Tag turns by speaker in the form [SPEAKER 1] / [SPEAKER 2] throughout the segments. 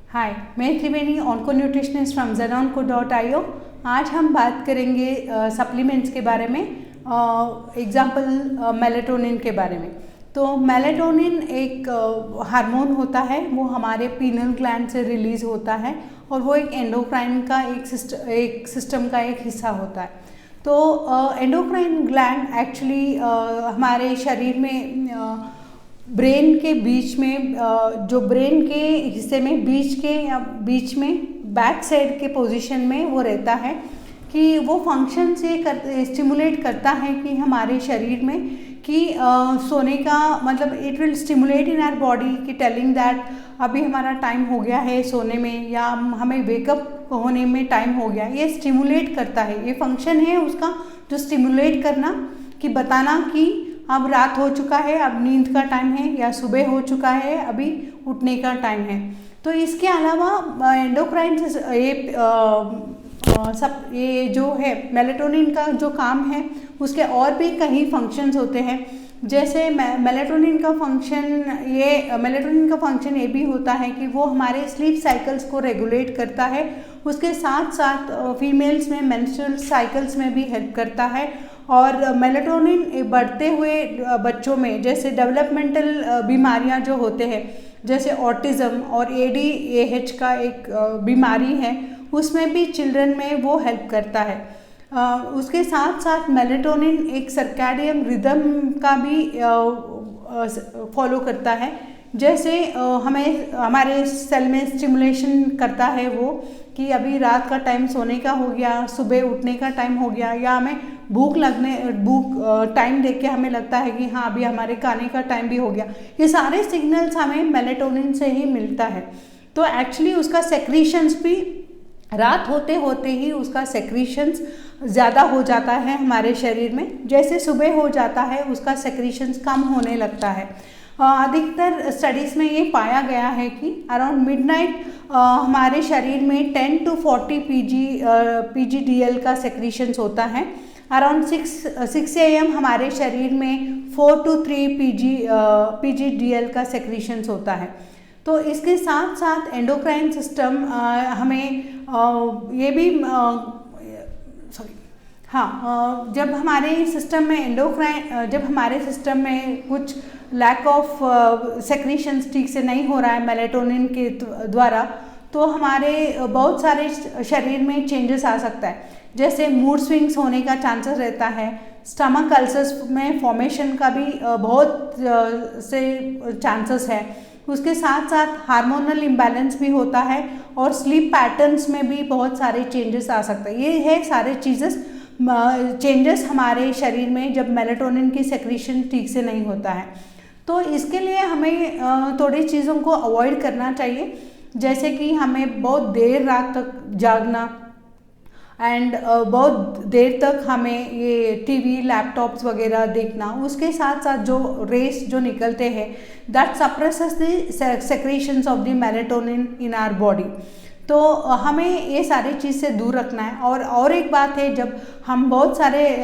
[SPEAKER 1] हाय, मैं त्रिवेणी onco nutritionist from zenonco.io। आज हम बात करेंगे सप्लीमेंट्स के बारे में, एग्जाम्पल मेलेटोनिन के बारे में। तो मेलेटोनिन एक हार्मोन होता है, वो हमारे पीनल ग्लैंड से रिलीज़ होता है और वो एक एंडोक्राइन का एक सिस्टम का एक हिस्सा होता है। तो एंडोक्राइन ग्लैंड एक्चुअली हमारे शरीर में ब्रेन के बीच में, जो ब्रेन के हिस्से में बीच में बैक साइड के पोजीशन में वो रहता है कि वो फंक्शन से स्टिमुलेट करता है कि हमारे शरीर में कि सोने का मतलब it will stimulate in our body कि टेलिंग दैट अभी हमारा टाइम हो गया है सोने में, या हमें वेकअप होने में टाइम हो गया। ये स्टिमुलेट करता है, ये फंक्शन है उसका, जो स्टिमुलेट करना, कि बताना कि अब रात हो चुका है, अब नींद का टाइम है, या सुबह हो चुका है, अभी उठने का टाइम है। तो इसके अलावा एंडोक्राइन ये जो है मेलेटोनिन का जो काम है, उसके और भी कई फंक्शंस होते हैं। जैसे मेलेटोनिन का फंक्शन ये भी होता है कि वो हमारे स्लीप साइकिल्स को रेगुलेट करता है। उसके साथ साथ फीमेल्स में मेंस्ट्रुअल साइकिल्स में भी हेल्प करता है। और मेलेटोनिन बढ़ते हुए बच्चों में, जैसे डेवलपमेंटल बीमारियां जो होते हैं, जैसे ऑटिज़म और ADHD का एक बीमारी है, उसमें भी चिल्ड्रन में वो हेल्प करता है। उसके साथ साथ मेलेटोनिन एक सर्कैडियन रिदम का भी फॉलो करता है। जैसे हमें हमारे सेल में स्टिमुलेशन करता है वो कि अभी रात का टाइम सोने का हो गया, सुबह उठने का टाइम हो गया, या हमें भूख टाइम देख के हमें लगता है कि हाँ अभी हमारे खाने का टाइम भी हो गया। ये सारे सिग्नल्स हमें मेलेटोनिन से ही मिलता है। तो एक्चुअली उसका सेक्रीशंस भी रात होते होते ही उसका सेक्रीशंस ज़्यादा हो जाता है हमारे शरीर में। जैसे सुबह हो जाता है उसका सेक्रीशंस कम होने लगता है। अधिकतर स्टडीज़ में ये पाया गया है कि अराउंड मिडनाइट हमारे शरीर में 10 to 40 PGDL का सेक्रीशंस होता है। अराउंड 6 AM हमारे शरीर में 4 to 3 PGDL का सेक्रीशंस होता है। तो इसके साथ साथ एंडोक्राइन सिस्टम हमें ये भी जब हमारे सिस्टम में कुछ लैक ऑफ सेक्रीशंस ठीक से नहीं हो रहा है मेलेटोनिन के द्वारा, तो हमारे बहुत सारे शरीर में चेंजेस आ सकता है। जैसे मूड स्विंग्स होने का चांसेस रहता है, स्टमक अल्सर्स में फॉर्मेशन का भी बहुत से चांसेस है। उसके साथ साथ हार्मोनल इम्बैलेंस भी होता है और स्लीप पैटर्न्स में भी बहुत सारे चेंजेस आ सकते हैं। ये है सारे चेंजेस हमारे शरीर में जब मेलेटोनिन की सेक्रीशन ठीक से नहीं होता है। तो इसके लिए हमें थोड़ी चीज़ों को अवॉइड करना चाहिए, जैसे कि हमें बहुत देर रात तक जागना एंड बहुत देर तक हमें ये टीवी लैपटॉप्स वगैरह देखना। उसके साथ साथ जो रेस जो निकलते हैं, that suppresses the secretions of the melatonin in our body. तो हमें ये सारी चीज़ से दूर रखना है। और एक बात है, जब हम बहुत सारे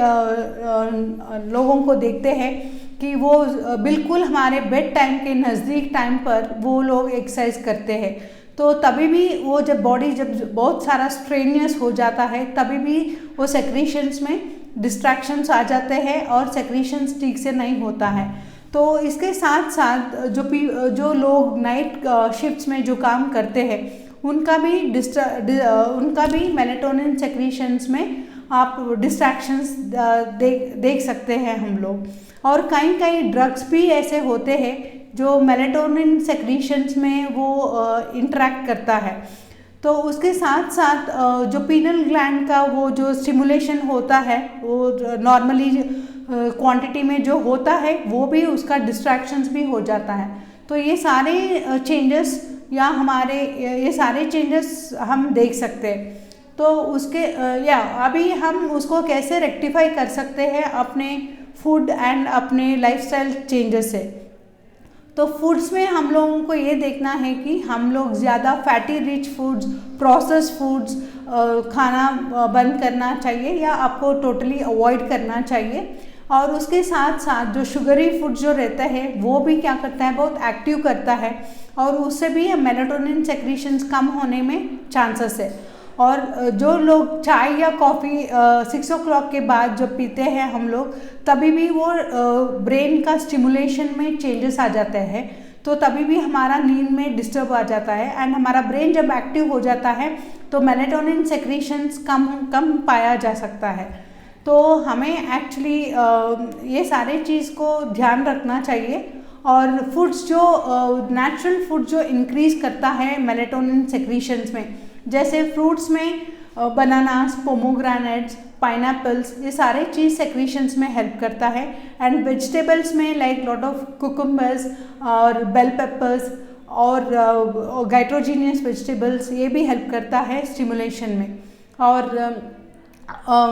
[SPEAKER 1] लोगों को देखते हैं कि वो बिल्कुल हमारे बेड टाइम के नज़दीक टाइम पर वो लोग एक्सरसाइज करते हैं, तो तभी भी वो जब बॉडी बहुत सारा स्ट्रेनियस हो जाता है, तभी भी वो सेक्रीशंस में डिस्ट्रैक्शंस आ जाते हैं और सेक्रीशंस ठीक से नहीं होता है। तो इसके साथ साथ जो लोग नाइट शिफ्ट्स में जो काम करते हैं, उनका भी मेलेटोनिन सेक्रीशंस में आप डिस्ट्रैक्शंस देख सकते हैं हम लोग। और कई ड्रग्स भी ऐसे होते हैं जो मेलेटोनिन सेक्रीशंस में वो इंटरेक्ट करता है। तो उसके साथ साथ जो पीनल ग्लैंड का वो जो स्टिमुलेशन होता है, वो नॉर्मली क्वांटिटी में जो होता है, वो भी उसका डिस्ट्रैक्शंस भी हो जाता है। तो ये सारे चेंजेस हम देख सकते हैं। तो अभी हम उसको कैसे रेक्टिफाई कर सकते हैं अपने फूड एंड अपने लाइफस्टाइल चेंजेस से। तो फूड्स में हम लोगों को ये देखना है कि हम लोग ज़्यादा fatty rich foods, processed foods खाना बंद करना चाहिए, या आपको टोटली अवॉइड करना चाहिए। और उसके साथ साथ जो शुगरी फूड जो रहता है वो भी क्या करता है, बहुत एक्टिव करता है और उससे भी मेलाटोनिन सेक्रीशंस कम होने में चांसेस है। और जो लोग चाय या कॉफ़ी 6 o'clock के बाद जब पीते हैं हम लोग, तभी भी वो ब्रेन का स्टिमुलेशन में चेंजेस आ जाते हैं, तो तभी भी हमारा नींद में डिस्टर्ब आ जाता है एंड हमारा ब्रेन जब एक्टिव हो जाता है तो मेलाटोनिन सेक्रीशंस कम पाया जा सकता है। तो हमें एक्चुअली ये सारे चीज़ को ध्यान रखना चाहिए। और फूड्स जो नेचुरल फूड जो इंक्रीज करता है मेलाटोनिन सेक्रीशंस में, जैसे फ्रूट्स में बनानास, पोमोग्रेनेट्स, पाइनएप्पल्स, ये सारे चीज़ सेक्रीशंस में हेल्प करता है। एंड वेजिटेबल्स में लाइक लॉट ऑफ कुकुम्बर्स और बेल पेपर्स और गाइट्रोजीनियस वेजिटेबल्स, ये भी हेल्प करता है स्टिमुलेशन में। और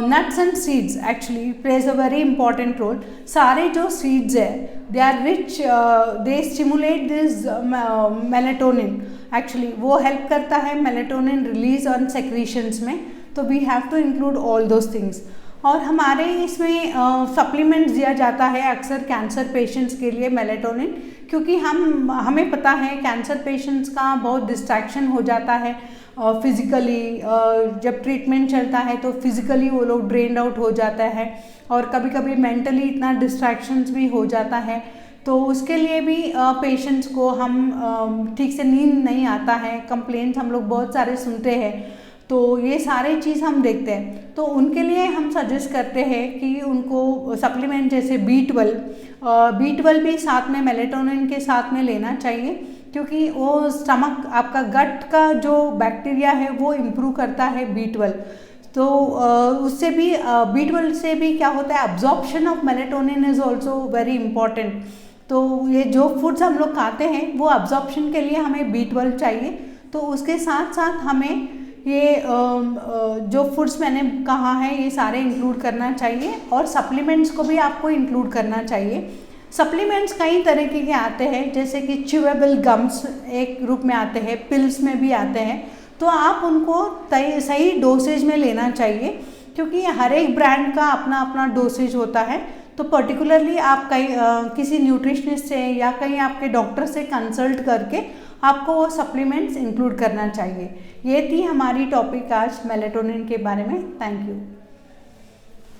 [SPEAKER 1] nuts and seeds actually plays a very important role. सारे जो सीड्स है they are rich, they stimulate this melatonin, actually वो हेल्प करता है मेलाटोनिन रिलीज ऑन सेक्रीशंस में। तो we have to include all those things. और हमारे इसमें सप्लीमेंट्स दिया जाता है अक्सर कैंसर पेशेंट्स के लिए मेलाटोनिन, क्योंकि हमें पता है कैंसर पेशेंट्स का बहुत डिस्ट्रैक्शन हो जाता है फिज़िकली, जब ट्रीटमेंट चलता है तो फिज़िकली वो लोग ड्रेन आउट हो जाता है और कभी कभी मेंटली इतना डिस्ट्रैक्शंस भी हो जाता है। तो उसके लिए भी पेशेंट्स को हम ठीक से नींद नहीं आता है, कंप्लेंट्स हम लोग बहुत सारे सुनते हैं, तो ये सारे चीज़ हम देखते हैं। तो उनके लिए हम सजेस्ट करते हैं कि उनको सप्लीमेंट जैसे B12 भी साथ में मेलाटोनिन के साथ में लेना चाहिए, क्योंकि वो स्टमक, आपका गट का जो बैक्टीरिया है वो इम्प्रूव करता है B12। तो उससे भी B12 से भी क्या होता है, absorption of melatonin is also very important. तो ये जो फूड्स हम लोग खाते हैं वो अब्जॉर्प्शन के लिए हमें B12 चाहिए। तो उसके साथ साथ हमें ये जो फूड्स मैंने कहा है ये सारे इंक्लूड करना चाहिए, और सप्लीमेंट्स को भी आपको इंक्लूड करना चाहिए। सप्लीमेंट्स कई तरीके के आते हैं, जैसे कि च्यूएबल गम्स एक ग्रुप में आते हैं, पिल्स में भी आते हैं। तो आप उनको सही डोसेज में लेना चाहिए, क्योंकि हर एक ब्रांड का अपना अपना डोसेज होता है। तो पर्टिकुलरली आप किसी न्यूट्रिशनिस्ट से या कहीं आपके डॉक्टर से कंसल्ट करके आपको वो सप्लीमेंट्स इंक्लूड करना चाहिए। ये थी हमारी टॉपिक आज मेलाटोनिन के बारे में। Thank you.